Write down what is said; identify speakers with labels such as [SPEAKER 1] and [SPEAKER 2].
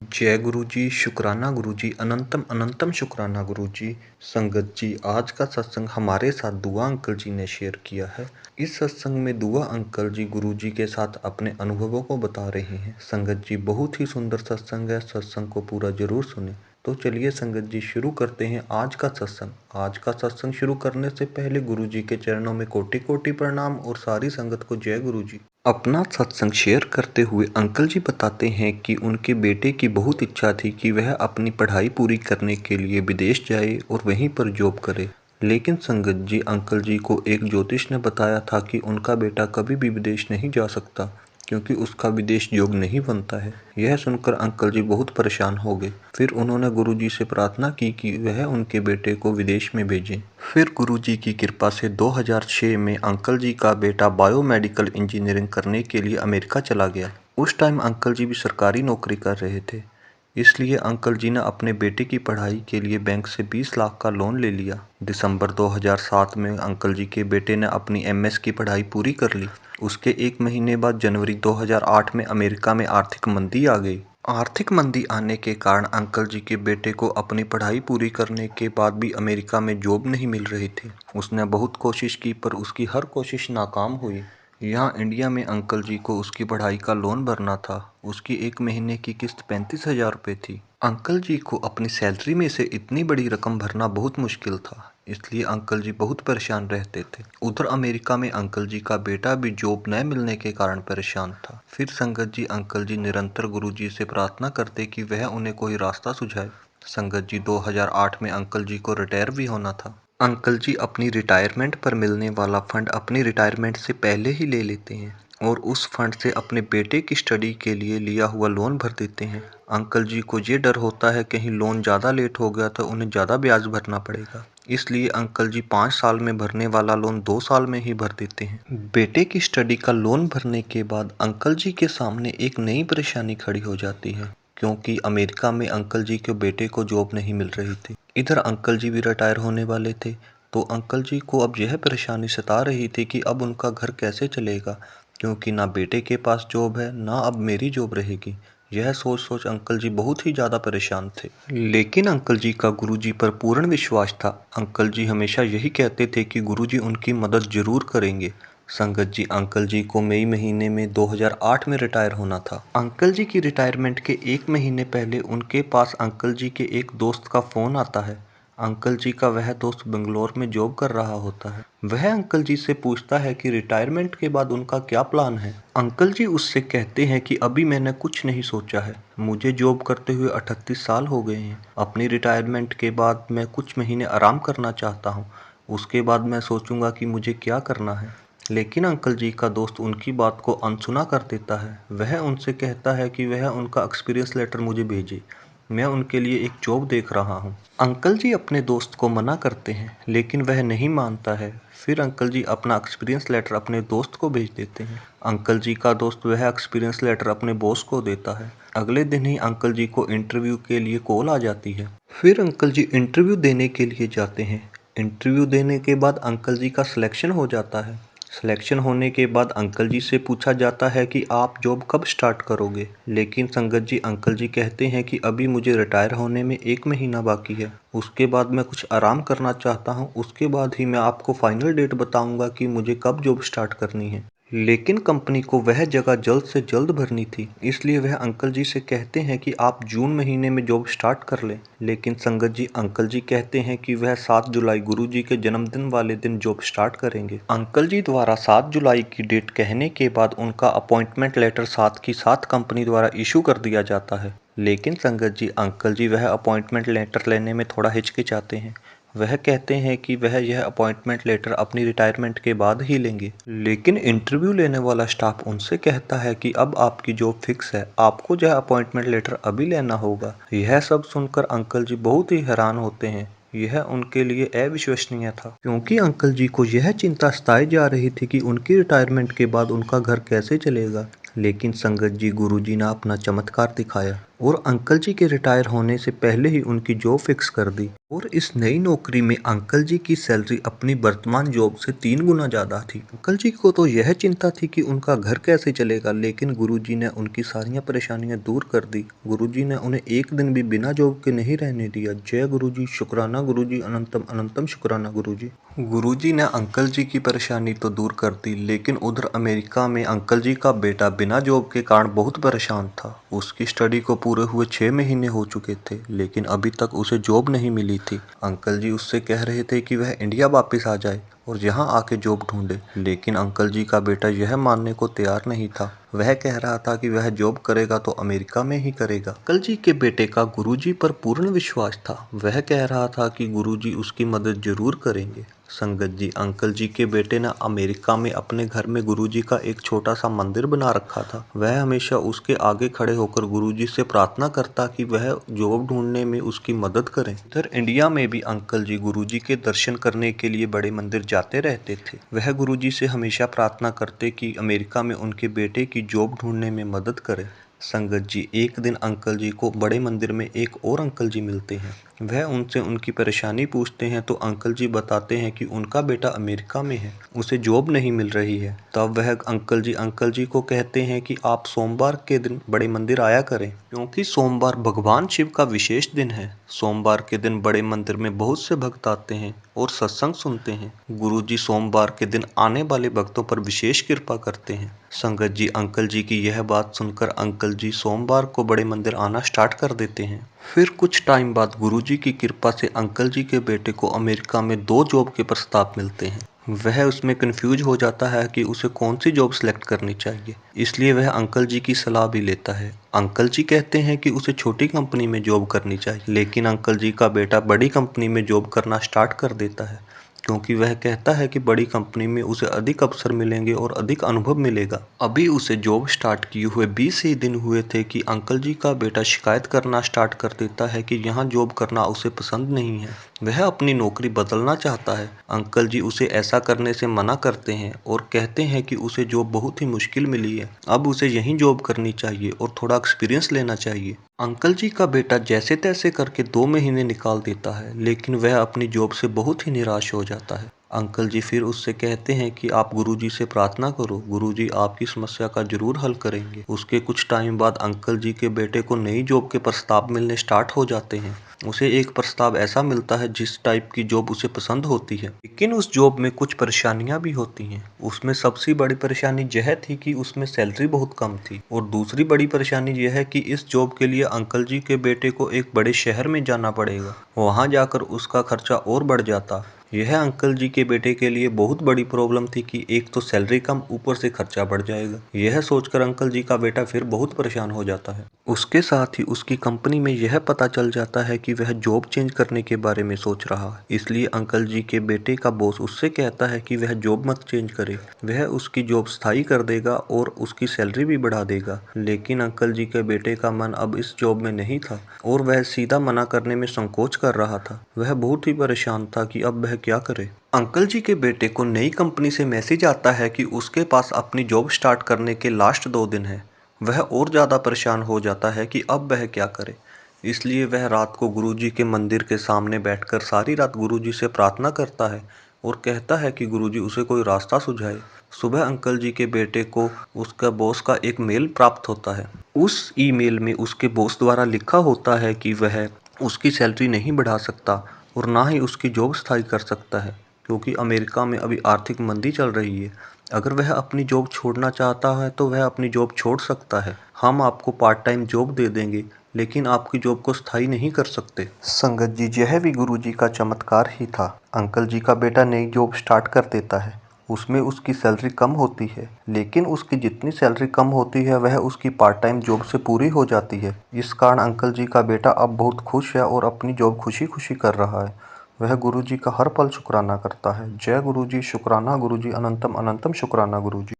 [SPEAKER 1] जय गुरु जी, शुक्राना गुरु जी, अनंतम अनंतम शुक्राना गुरु जी। संगत जी, आज का सत्संग हमारे साथ दुआ अंकल जी ने शेयर किया है। इस सत्संग में दुआ अंकल जी गुरु जी के साथ अपने अनुभवों को बता रहे हैं। संगत जी, बहुत ही सुंदर सत्संग है, सत्संग को पूरा जरूर सुने। तो चलिए संगत जी, शुरू करते हैं आज का सत्संग। आज का सत्संग शुरू करने से पहले गुरु जी के चरणों में कोटि कोटि प्रणाम और सारी संगत को जय गुरु जी। अपना सत्संग शेयर करते हुए अंकल जी बताते हैं कि उनके बेटे की बहुत इच्छा थी कि वह अपनी पढ़ाई पूरी करने के लिए विदेश जाए और वहीं पर जॉब करे। लेकिन संगत जी, अंकल जी को एक ज्योतिष ने बताया था कि उनका बेटा कभी भी विदेश नहीं जा सकता क्योंकि उसका विदेश योग नहीं बनता है। यह सुनकर अंकल जी बहुत परेशान हो गए। फिर उन्होंने गुरुजी से प्रार्थना की कि वह उनके बेटे को विदेश में भेजें। फिर गुरुजी की कृपा से 2006 में अंकल जी का बेटा बायोमेडिकल इंजीनियरिंग करने के लिए अमेरिका चला गया। उस टाइम अंकल जी भी सरकारी नौकरी कर रहे थे, इसलिए अंकल जी ने अपने बेटे की पढ़ाई के लिए बैंक से 20 लाख का लोन ले लिया। दिसंबर 2007 में अंकल जी के बेटे ने अपनी एमएस की पढ़ाई पूरी कर ली। उसके एक महीने बाद जनवरी 2008 में अमेरिका में आर्थिक मंदी आ गई। आर्थिक मंदी आने के कारण अंकल जी के बेटे को अपनी पढ़ाई पूरी करने के बाद भी अमेरिका में जॉब नहीं मिल रही थी। उसने बहुत कोशिश की पर उसकी हर कोशिश नाकाम हुई। यहाँ इंडिया में अंकल जी को उसकी पढ़ाई का लोन भरना था। उसकी एक महीने की किस्त 35,000 रुपये थी। अंकल जी को अपनी सैलरी में से इतनी बड़ी रकम भरना बहुत मुश्किल था, इसलिए अंकल जी बहुत परेशान रहते थे। उधर अमेरिका में अंकल जी का बेटा भी जॉब न मिलने के कारण परेशान था। फिर संगत जी, अंकल जी निरंतर गुरु जी से प्रार्थना करते कि वह उन्हें कोई रास्ता सुझाए। संगत जी, 2008 में अंकल जी को रिटायर भी होना था। अंकल जी अपनी रिटायरमेंट पर मिलने वाला फंड अपनी रिटायरमेंट से पहले ही ले लेते हैं और उस फंड से अपने बेटे की स्टडी के लिए लिया हुआ लोन भर देते हैं। अंकल जी को ये डर होता है कहीं लोन ज़्यादा लेट हो गया तो उन्हें ज़्यादा ब्याज भरना पड़ेगा, इसलिए अंकल जी 5 साल में भरने वाला लोन 2 साल में ही भर देते हैं। बेटे की स्टडी का लोन भरने के बाद अंकल जी के सामने एक नई परेशानी खड़ी हो जाती है, क्योंकि अमेरिका में अंकल जी के बेटे को जॉब नहीं मिल रही थी। इधर अंकल जी भी रिटायर होने वाले थे, तो अंकल जी को अब यह परेशानी सता रही थी कि अब उनका घर कैसे चलेगा, क्योंकि ना बेटे के पास जॉब है ना अब मेरी जॉब रहेगी। यह सोच सोच अंकल जी बहुत ही ज़्यादा परेशान थे। लेकिन अंकल जी का गुरुजी पर पूर्ण विश्वास था। अंकल जी हमेशा यही कहते थे कि गुरुजी उनकी मदद जरूर करेंगे। संगत जी, अंकल जी को मई महीने में 2008 में रिटायर होना था। अंकल जी की रिटायरमेंट के एक महीने पहले उनके पास अंकल जी के एक दोस्त का फ़ोन आता है। अंकल जी का वह दोस्त बेंगलोर में जॉब कर रहा होता है। वह अंकल जी से पूछता है कि रिटायरमेंट के बाद उनका क्या प्लान है। अंकल जी उससे कहते हैं कि अभी मैंने कुछ नहीं सोचा है, मुझे जॉब करते हुए 38 साल हो गए हैं। अपनी रिटायरमेंट के बाद मैं कुछ महीने आराम करना चाहता हूँ, उसके बाद मैं सोचूंगा कि मुझे क्या करना है। लेकिन अंकल जी का दोस्त उनकी बात को अनसुना कर देता है। वह उनसे कहता है कि वह उनका एक्सपीरियंस लेटर मुझे भेजे, मैं उनके लिए एक जॉब देख रहा हूँ। अंकल जी अपने दोस्त को मना करते हैं, लेकिन वह नहीं मानता है। फिर अंकल जी अपना एक्सपीरियंस लेटर अपने दोस्त को भेज देते हैं। अंकल जी का दोस्त वह एक्सपीरियंस लेटर अपने बॉस को देता है। अगले दिन ही अंकल जी को इंटरव्यू के लिए कॉल आ जाती है। फिर अंकल जी इंटरव्यू देने के लिए जाते हैं। इंटरव्यू देने के बाद अंकल जी का सिलेक्शन हो जाता है। सिलेक्शन होने के बाद अंकल जी से पूछा जाता है कि आप जॉब कब स्टार्ट करोगे। लेकिन संगत जी, अंकल जी कहते हैं कि अभी मुझे रिटायर होने में 1 महीना बाकी है, उसके बाद मैं कुछ आराम करना चाहता हूँ, उसके बाद ही मैं आपको फाइनल डेट बताऊंगा कि मुझे कब जॉब स्टार्ट करनी है। लेकिन कंपनी को वह जगह जल्द से जल्द भरनी थी, इसलिए वह अंकल जी से कहते हैं कि आप जून महीने में जॉब स्टार्ट कर लें। लेकिन संगत जी, अंकल जी कहते हैं कि वह 7 जुलाई गुरु जी के जन्मदिन वाले दिन जॉब स्टार्ट करेंगे। अंकल जी द्वारा 7 जुलाई की डेट कहने के बाद उनका अपॉइंटमेंट लेटर साथ की साथ कंपनी द्वारा इशू कर दिया जाता है। लेकिन संगत जी, अंकल जी वह अपॉइंटमेंट लेटर लेने में थोड़ा हिचकिचाते हैं। वह कहते हैं कि वह यह अपॉइंटमेंट लेटर अपनी रिटायरमेंट के बाद ही लेंगे। लेकिन इंटरव्यू लेने वाला स्टाफ उनसे कहता है कि अब आपकी जॉब फिक्स है, आपको यह अपॉइंटमेंट लेटर अभी लेना होगा। यह सब सुनकर अंकल जी बहुत ही हैरान होते हैं। यह उनके लिए अविश्वसनीय था, क्योंकि अंकल जी को यह चिंता सताई जा रही थी कि उनकी रिटायरमेंट के बाद उनका घर कैसे चलेगा। लेकिन संगत जी, गुरुजी ने अपना चमत्कार दिखाया। और अंकल जी के रिटायर होने से पहले ही उनकी जॉब फिक्स कर दी। और इस नई नौकरी में अंकल जी की सैलरी अपनी वर्तमान जॉब से 3 गुना ज्यादा थी। अंकल जी को तो यह चिंता थी कि उनका घर कैसे चलेगा, लेकिन गुरुजी ने उनकी सारी परेशानियां दूर कर दी। गुरुजी ने उन्हें एक दिन भी बिना जॉब के नहीं रहने दिया। जय गुरुजी, शुक्राना गुरुजी, अनंतम अनंतम शुक्राना गुरुजी। गुरुजी ने अंकल जी की परेशानी तो दूर कर दी, लेकिन उधर अमेरिका में अंकल जी का बेटा बिना जॉब के कारण बहुत परेशान था। उसकी स्टडी को पूरे हुए 6 महीने हो चुके थे, लेकिन अभी तक उसे जॉब नहीं मिली थी। अंकल जी उससे कह रहे थे कि वह इंडिया वापस आ जाए और यहाँ आके जॉब ढूंढे, लेकिन अंकल जी का बेटा यह मानने को तैयार नहीं था। वह कह रहा था कि वह जॉब करेगा तो अमेरिका में ही करेगा। अंकल जी के बेटे का गुरुजी पर पूर्ण विश्वास था। वह कह रहा था कि गुरुजी उसकी मदद जरूर करेंगे। संगत जी, अंकल जी के बेटे ने अमेरिका में अपने घर में गुरुजी का एक छोटा सा मंदिर बना रखा था। वह हमेशा उसके आगे खड़े होकर गुरुजी से प्रार्थना करता कि वह जॉब ढूंढने में उसकी मदद करें। इधर इंडिया में भी अंकल जी गुरुजी के दर्शन करने के लिए बड़े मंदिर जाते रहते थे। वह गुरुजी से हमेशा प्रार्थना करते कि अमेरिका में उनके बेटे की जॉब ढूंढने में मदद करें। संगत जी, एक दिन अंकल जी को बड़े मंदिर में एक और अंकल जी मिलते हैं। वह उनसे उनकी परेशानी पूछते हैं तो अंकल जी बताते हैं कि उनका बेटा अमेरिका में है, उसे जॉब नहीं मिल रही है। तब वह अंकल जी को कहते हैं कि आप सोमवार के दिन बड़े मंदिर आया करें, क्योंकि सोमवार भगवान शिव का विशेष दिन है। सोमवार के दिन बड़े मंदिर में बहुत से भक्त आते हैं और सत्संग सुनते हैं। गुरुजी सोमवार के दिन आने वाले भक्तों पर विशेष कृपा करते हैं। संगत जी, अंकल जी की यह बात सुनकर अंकल जी सोमवार को बड़े मंदिर आना स्टार्ट कर देते हैं। फिर कुछ टाइम बाद गुरुजी की कृपा से अंकल जी के बेटे को अमेरिका में 2 जॉब के प्रस्ताव मिलते हैं। वह उसमें कंफ्यूज हो जाता है कि उसे कौन सी जॉब सेलेक्ट करनी चाहिए, इसलिए वह अंकल जी की सलाह भी लेता है। अंकल जी कहते हैं कि उसे छोटी कंपनी में जॉब करनी चाहिए, लेकिन अंकल जी का बेटा बड़ी कंपनी में जॉब करना स्टार्ट कर देता है, क्योंकि वह कहता है कि बड़ी कंपनी में उसे अधिक अवसर मिलेंगे और अधिक अनुभव मिलेगा। अभी उसे जॉब स्टार्ट किए हुए 20 ही दिन हुए थे कि अंकल जी का बेटा शिकायत करना स्टार्ट कर देता है कि यहाँ जॉब करना उसे पसंद नहीं है। वह अपनी नौकरी बदलना चाहता है। अंकल जी उसे ऐसा करने से मना करते हैं और कहते हैं कि उसे जॉब बहुत ही मुश्किल मिली है, अब उसे यहीं जॉब करनी चाहिए और थोड़ा एक्सपीरियंस लेना चाहिए। अंकल जी का बेटा जैसे तैसे करके 2 महीने निकाल देता है, लेकिन वह अपनी जॉब से बहुत ही निराश हो जाता है। अंकल जी फिर उससे कहते हैं कि आप गुरुजी से प्रार्थना करो, गुरुजी आपकी समस्या का जरूर हल करेंगे। उसके कुछ टाइम बाद अंकल जी के बेटे को नई जॉब के प्रस्ताव मिलने स्टार्ट हो जाते हैं। उसे एक प्रस्ताव ऐसा मिलता है जिस टाइप की जॉब उसे पसंद होती है, लेकिन उस जॉब में कुछ परेशानियां भी होती हैं। उसमें सबसे बड़ी परेशानी यह थी कि उसमें सैलरी बहुत कम थी, और दूसरी बड़ी परेशानी यह है कि इस जॉब के लिए अंकल जी के बेटे को एक बड़े शहर में जाना पड़ेगा। वहां जाकर उसका खर्चा और बढ़ जाता। यह अंकल जी के बेटे के लिए बहुत बड़ी प्रॉब्लम थी कि एक तो सैलरी कम, ऊपर से खर्चा बढ़ जाएगा। यह सोचकर अंकल जी का बेटा फिर बहुत परेशान हो जाता है। उसके साथ ही उसकी कंपनी में यह पता चल जाता है कि वह जॉब चेंज करने के बारे में सोच रहा है, इसलिए अंकल जी के बेटे का बॉस उससे कहता है कि वह जॉब मत चेंज करे, वह उसकी जॉब स्थायी कर देगा और उसकी सैलरी भी बढ़ा देगा। लेकिन अंकल जी के बेटे का मन अब इस जॉब में नहीं था और वह सीधा मना करने में संकोच कर रहा था। वह बहुत ही परेशान था कि अब वह क्या करे। अंकल जी के बेटे को नई कंपनी से मैसेज आता है कि उसके पास अपनी जॉब स्टार्ट करने के लास्ट 2 दिन है। वह और ज़्यादा परेशान हो जाता है कि अब वह क्या करे, इसलिए वह रात को गुरुजी के मंदिर के सामने बैठकर सारी रात गुरुजी से प्रार्थना करता है और कहता है कि गुरुजी उसे कोई रास्ता सुझाए। सुबह अंकल जी के बेटे को उसका बॉस का एक मेल प्राप्त होता है। उस ईमेल में उसके बॉस द्वारा लिखा होता है कि वह उसकी सैलरी नहीं बढ़ा सकता और ना ही उसकी जॉब स्थायी कर सकता है, क्योंकि अमेरिका में अभी आर्थिक मंदी चल रही है। अगर वह अपनी जॉब छोड़ना चाहता है तो वह अपनी जॉब छोड़ सकता है। हम आपको पार्ट टाइम जॉब दे देंगे, लेकिन आपकी जॉब को स्थायी नहीं कर सकते। संगत जी, यह भी गुरुजी का चमत्कार ही था। अंकल जी का बेटा नई जॉब स्टार्ट कर देता है। उसमें उसकी सैलरी कम होती है, लेकिन उसकी जितनी सैलरी कम होती है वह उसकी पार्ट टाइम जॉब से पूरी हो जाती है। इस कारण अंकल जी का बेटा अब बहुत खुश है और अपनी जॉब खुशी खुशी कर रहा है। वह गुरुजी का हर पल शुक्राना करता है। जय गुरुजी, शुक्राना गुरुजी, अनंतम अनंतम शुक्राना गुरुजी।